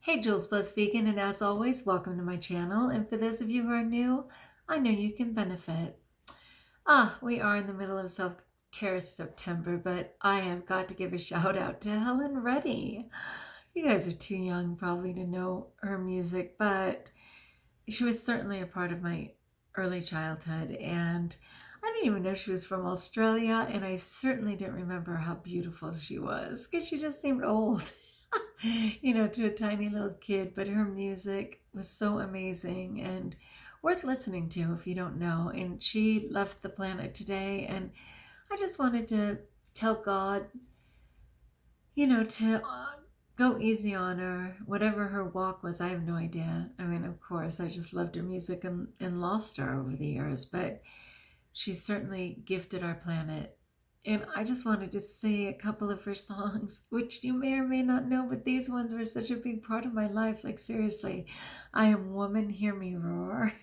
Hey, JulesBlessedVegan, and as always, welcome to my channel. And for those of you who are new, I know you can benefit. We are in the middle of self-care September, but I have got to give a shout out to Helen Reddy. You guys are too young probably to know her music, but she was certainly a part of my early childhood, and I didn't even know she was from Australia, and I certainly didn't remember how beautiful she was because she just seemed old. To a tiny little kid, but her music was so amazing and worth listening to if you don't know. And she left the planet today, and I just wanted to tell God, to go easy on her, whatever her walk was. I have no idea. I mean, of course, I just loved her music and lost her over the years, but she certainly gifted our planet. And I just wanted to say a couple of her songs, which you may or may not know, but these ones were such a big part of my life. Like, seriously, I am woman, hear me roar.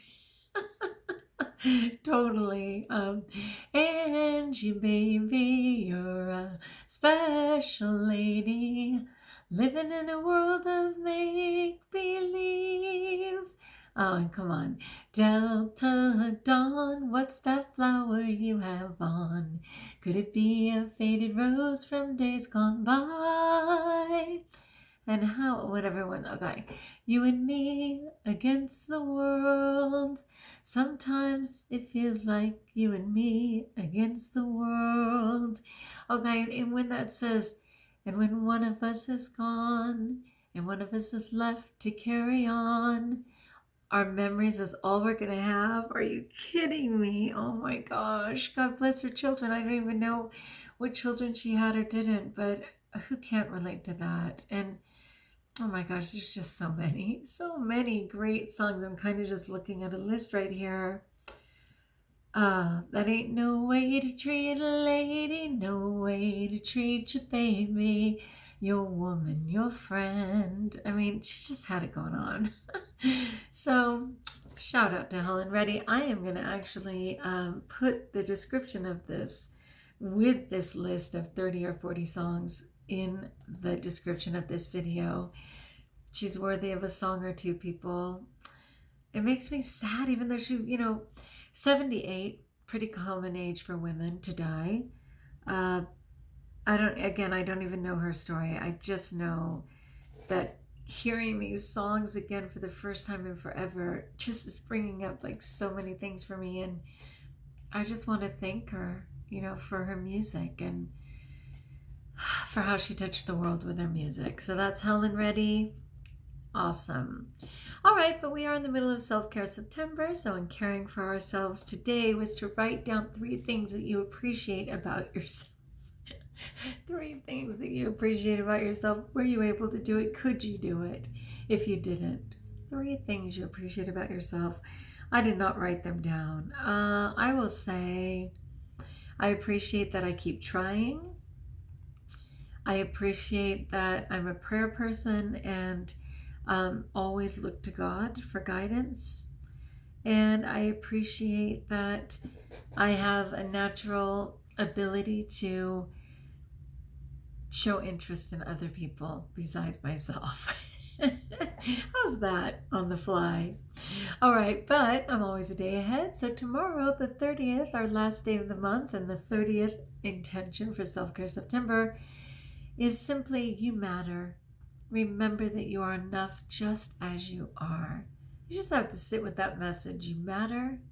Totally. Angie, baby, you're a special lady, living in a world of make-believe. Oh, and come on. Delta Dawn, what's that flower you have on? Could it be a faded rose from days gone by? And whatever one, okay. You and me against the world. Sometimes it feels like you and me against the world. Okay, and when that says, and when one of us is gone, and one of us is left to carry on, our memories is all we're going to have. Are you kidding me? Oh my gosh. God bless her children. I don't even know what children she had or didn't, but who can't relate to that? And oh my gosh, there's just so many great songs. I'm kind of just looking at a list right here. That ain't no way to treat a lady, no way to treat your baby, your woman, your friend. I mean, she just had it going on. So, shout out to Helen Ready. I am going to actually put the description of this with this list of 30 or 40 songs in the description of this video. She's worthy of a song or two, people. It makes me sad, even though she, 78, pretty common age for women to die. I don't even know her story. I just know that hearing these songs again for the first time in forever just is bringing up like so many things for me. And I just want to thank her, for her music and for how she touched the world with her music. So that's Helen Reddy. Awesome. All right, but we are in the middle of self-care September, so in caring for ourselves today was to write down 3 things that you appreciate about yourself. 3 things that you appreciate about yourself. Were you able to do it? Could you do it? If you didn't, 3 things you appreciate about yourself. I did not write them down. I will say I appreciate that I keep trying. I appreciate that I'm a prayer person and always look to God for guidance. And I appreciate that I have a natural ability to show interest in other people besides myself. How's that on the fly? All right, but I'm always a day ahead. So tomorrow, the 30th, our last day of the month, and the 30th intention for Self-Care September is simply you matter. Remember that you are enough just as you are. You just have to sit with that message. You matter.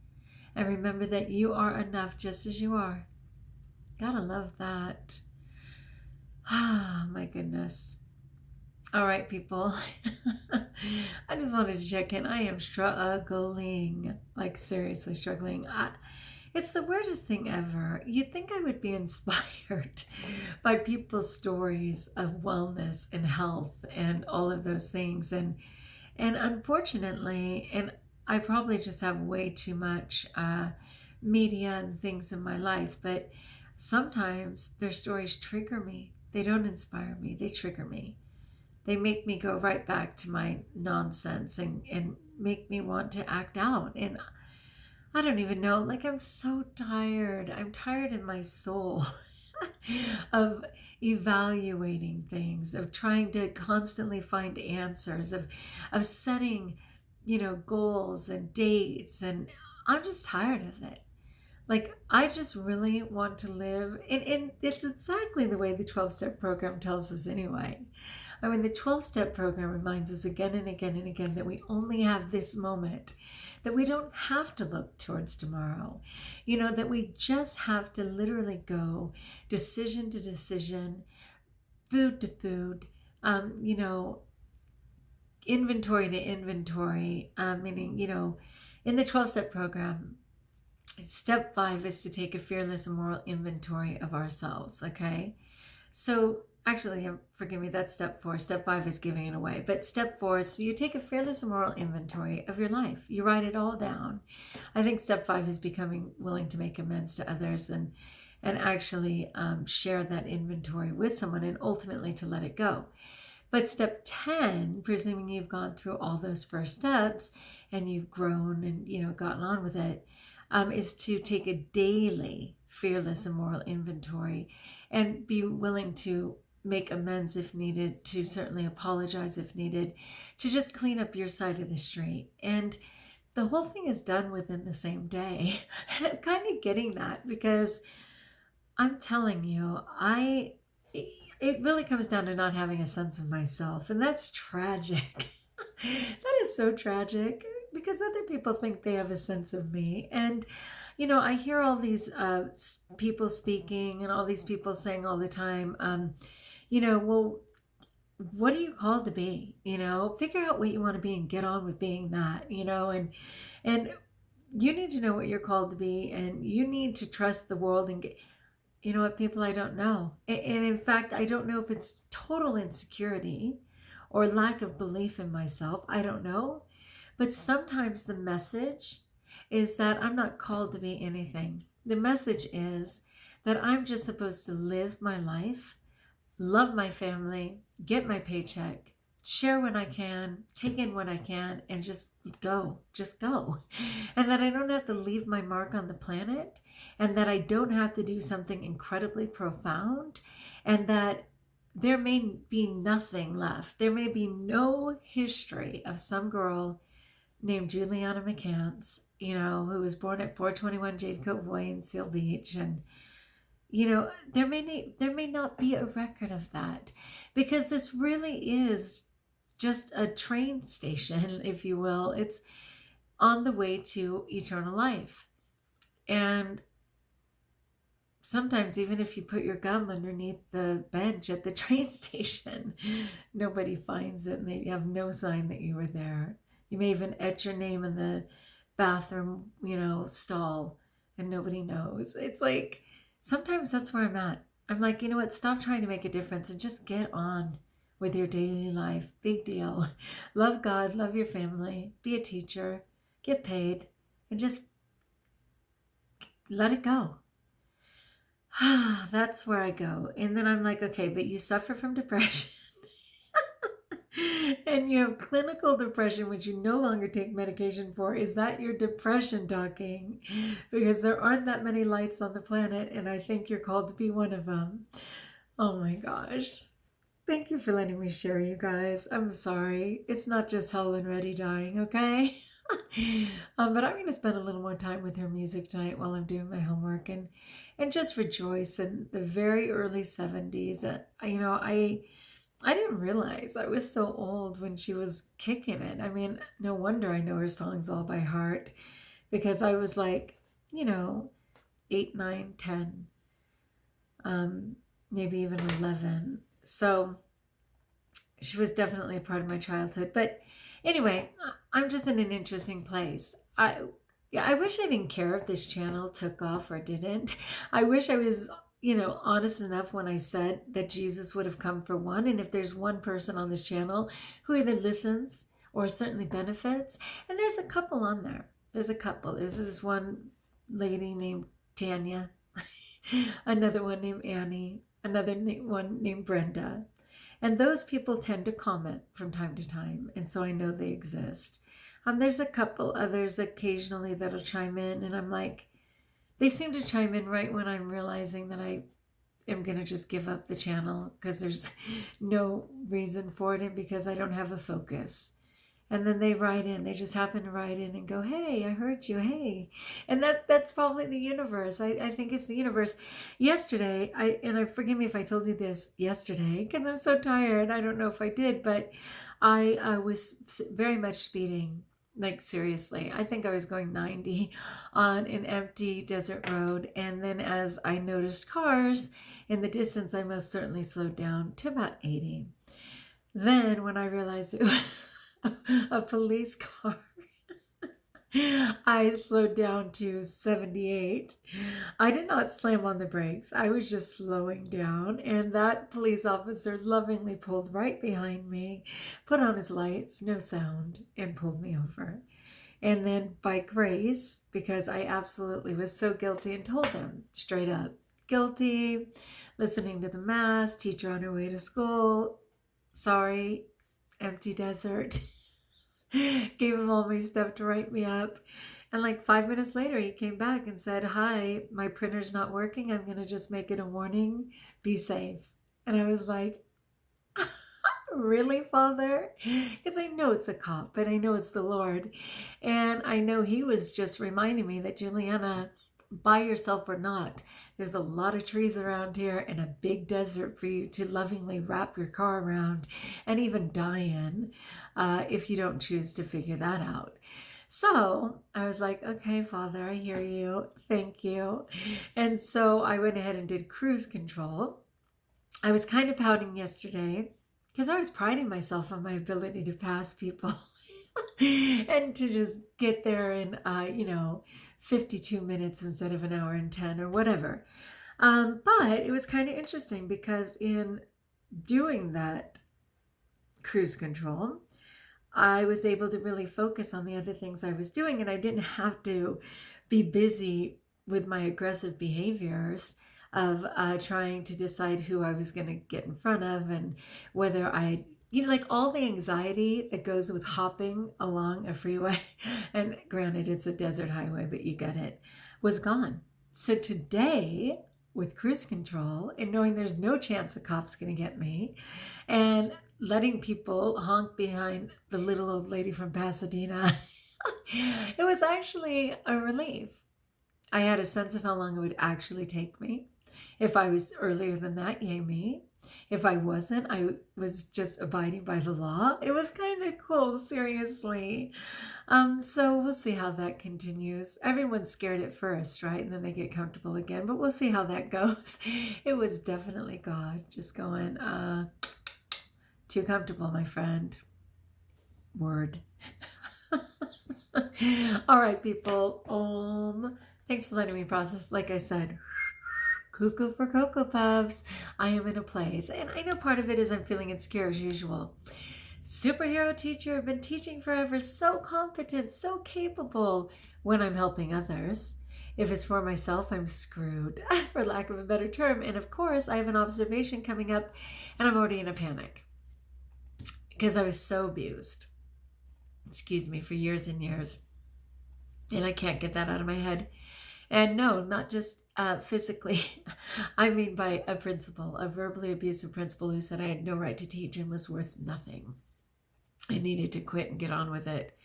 And remember that you are enough just as you are. Gotta love that. Ah, my goodness. All right, people. I just wanted to check in. I am struggling. Like, seriously struggling. It's the weirdest thing ever. You'd think I would be inspired by people's stories of wellness and health and all of those things. And unfortunately, and I probably just have way too much media and things in my life, but sometimes their stories trigger me. They don't inspire me. They trigger me. They make me go right back to my nonsense and make me want to act out. And I don't even know, like I'm so tired. I'm tired in my soul of evaluating things, of trying to constantly find answers, of setting, goals and dates. And I'm just tired of it. Like, I just really want to live, and it's exactly the way the 12-step program tells us anyway. I mean, the 12-step program reminds us again and again and again that we only have this moment, that we don't have to look towards tomorrow, that we just have to literally go decision to decision, food to food, inventory to inventory, meaning, in the 12-step program, step 5 is to take a fearless and moral inventory of ourselves, okay? So actually, forgive me, that's step 4. Step 5 is giving it away. But step 4 is, so you take a fearless and moral inventory of your life. You write it all down. I think step 5 is becoming willing to make amends to others and actually share that inventory with someone, and ultimately to let it go. But step 10, presuming you've gone through all those first steps and you've grown and gotten on with it, is to take a daily fearless and moral inventory and be willing to make amends if needed, to certainly apologize if needed, to just clean up your side of the street. And the whole thing is done within the same day. And I'm kind of getting that, because I'm telling you, it really comes down to not having a sense of myself. And that's tragic. That is so tragic, because other people think they have a sense of me. And, I hear all these people speaking and all these people saying all the time, well, what are you called to be? Figure out what you want to be and get on with being that, and you need to know what you're called to be, and you need to trust the world and get, what, people, I don't know. And in fact, I don't know if it's total insecurity or lack of belief in myself. I don't know. But sometimes the message is that I'm not called to be anything. The message is that I'm just supposed to live my life, love my family, get my paycheck, share when I can, take in what I can, and just go. And that I don't have to leave my mark on the planet, and that I don't have to do something incredibly profound, and that there may be nothing left. There may be no history of some girl named Juliana McCants, who was born at 421 Jade Cove Way in Seal Beach. And, there may not be a record of that, because this really is just a train station, if you will. It's on the way to eternal life. And sometimes, even if you put your gum underneath the bench at the train station, nobody finds it, and they have no sign that you were there. You may even etch your name in the bathroom, stall, and nobody knows. It's like, sometimes that's where I'm at. I'm like, you know what? Stop trying to make a difference and just get on with your daily life. Big deal. Love God, love your family, be a teacher, get paid, and just let it go. That's where I go. And then I'm like, okay, but you suffer from depression. And you have clinical depression, which you no longer take medication for. Is that your depression talking? Because there aren't that many lights on the planet, and I think you're called to be one of them. Oh my gosh. Thank you for letting me share, you guys. I'm sorry. It's not just Helen Ready dying, okay? But I'm going to spend a little more time with her music tonight while I'm doing my homework, and just rejoice in the very early 70s. I didn't realize I was so old when she was kicking it. I mean, no wonder I know her songs all by heart, because I was like, 8, 9, 10, maybe even 11. So she was definitely a part of my childhood. But anyway, I'm just in an interesting place. I wish I didn't care if this channel took off or didn't. I wish I was honest enough when I said that Jesus would have come for one. And if there's one person on this channel who either listens or certainly benefits, and there's a couple on there. There's a couple. There's this one lady named Tanya, another one named Annie, another one named Brenda. And those people tend to comment from time to time. And so I know they exist. There's a couple others occasionally that'll chime in, and I'm like, they seem to chime in right when I'm realizing that am going to just give up the channel because there's no reason for it and because I don't have a focus. And then they write in, they just happen to write in and go, hey, I heard you, hey. And that's probably the universe. I think it's the universe. Yesterday, forgive me if I told you this yesterday, because I'm so tired. I don't know if I did, but I was very much speeding, like seriously. I think I was going 90 on an empty desert road. And then as I noticed cars in the distance, I most certainly slowed down to about 80. Then when I realized it was a police car, I slowed down to 78. I did not slam on the brakes. I was just slowing down, and that police officer lovingly pulled right behind me, put on his lights, no sound, and pulled me over. And then by grace, because I absolutely was so guilty, and told them straight up, guilty, listening to the mass, teacher on her way to school, sorry, empty desert. Gave him all my stuff to write me up. And like 5 minutes later, he came back and said, hi, my printer's not working. I'm going to just make it a warning. Be safe. And I was like, really, Father? Because I know it's a cop, but I know it's the Lord. And I know he was just reminding me that, Juliana, by yourself or not, there's a lot of trees around here and a big desert for you to lovingly wrap your car around and even die in if you don't choose to figure that out. So I was like, okay, Father, I hear you. Thank you. And so I went ahead and did cruise control. I was kind of pouting yesterday because I was priding myself on my ability to pass people and to just get there in, 52 minutes instead of an hour and 10 or whatever. But it was kind of interesting because in doing that cruise control, I was able to really focus on the other things I was doing, and I didn't have to be busy with my aggressive behaviors of trying to decide who I was going to get in front of and whether like all the anxiety that goes with hopping along a freeway, and granted it's a desert highway, but you get it, was gone. So today, with cruise control and knowing there's no chance a cop's going to get me, and letting people honk behind the little old lady from Pasadena, it was actually a relief. I had a sense of how long it would actually take me. If I was earlier than that, yay me. If I wasn't, I was just abiding by the law. It was kind of cool, seriously. So we'll see how that continues. Everyone's scared at first, right? And then they get comfortable again, but we'll see how that goes. It was definitely God just going, too comfortable, my friend. Word. All right, people. Thanks for letting me process. Like I said, cuckoo for Cocoa Puffs. I am in a place. And I know part of it is I'm feeling insecure as usual. Superhero teacher, been teaching forever, so competent, so capable when I'm helping others. If it's for myself, I'm screwed, for lack of a better term. And of course, I have an observation coming up, and I'm already in a panic because I was so abused, for years and years. And I can't get that out of my head. And no, not just physically. I mean by a principal, a verbally abusive principal who said I had no right to teach and was worth nothing. I needed to quit and get on with it,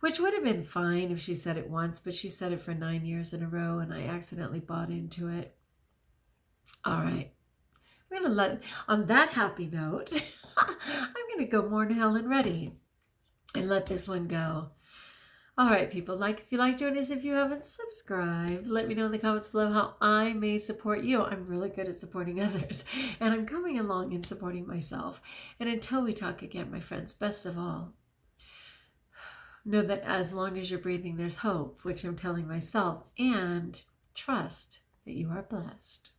which would have been fine if she said it once, but she said it for 9 years in a row, and I accidentally bought into it. All right. I'm going to on that happy note, I'm going to go more to Helen Ready and let this one go. All right, people, if you like doing this, if you haven't subscribed, let me know in the comments below how I may support you. I'm really good at supporting others, and I'm coming along and supporting myself. And until we talk again, my friends, best of all, know that as long as you're breathing, there's hope, which I'm telling myself, and trust that you are blessed.